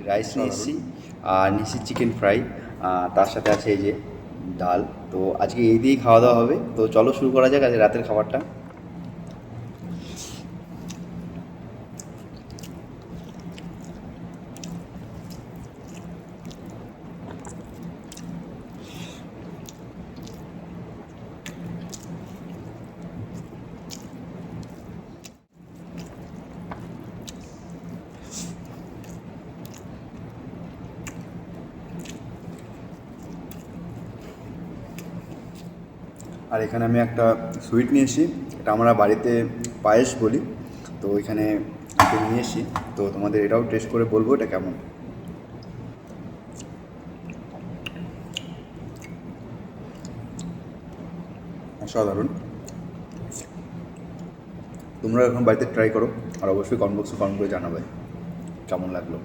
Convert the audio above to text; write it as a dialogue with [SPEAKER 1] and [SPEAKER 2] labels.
[SPEAKER 1] Rice নিয়ে এসেছি আর নিয়েছি চিকেন ফ্রাই, তার সাথে আছে এই যে ডাল। তো আজকে এই দিয়েই খাওয়া দাওয়া হবে। তো চলো শুরু করা যাক আজ রাতের খাবারটা। আর এখানে আমি একটা সুইট নিয়ে এসেছি, এটা আমরা বাড়িতে পায়েস বলি। তো এখানে এটা নিয়ে এসেছি, তো তোমাদের এটাও টেস্ট করে বলবো এটা কেমন। অসাধারণ। তোমরা এখন বাড়িতে ট্রাই করো আর অবশ্যই কমেন্ট বক্সে কমেন্ট করে জানাবে কেমন লাগলো।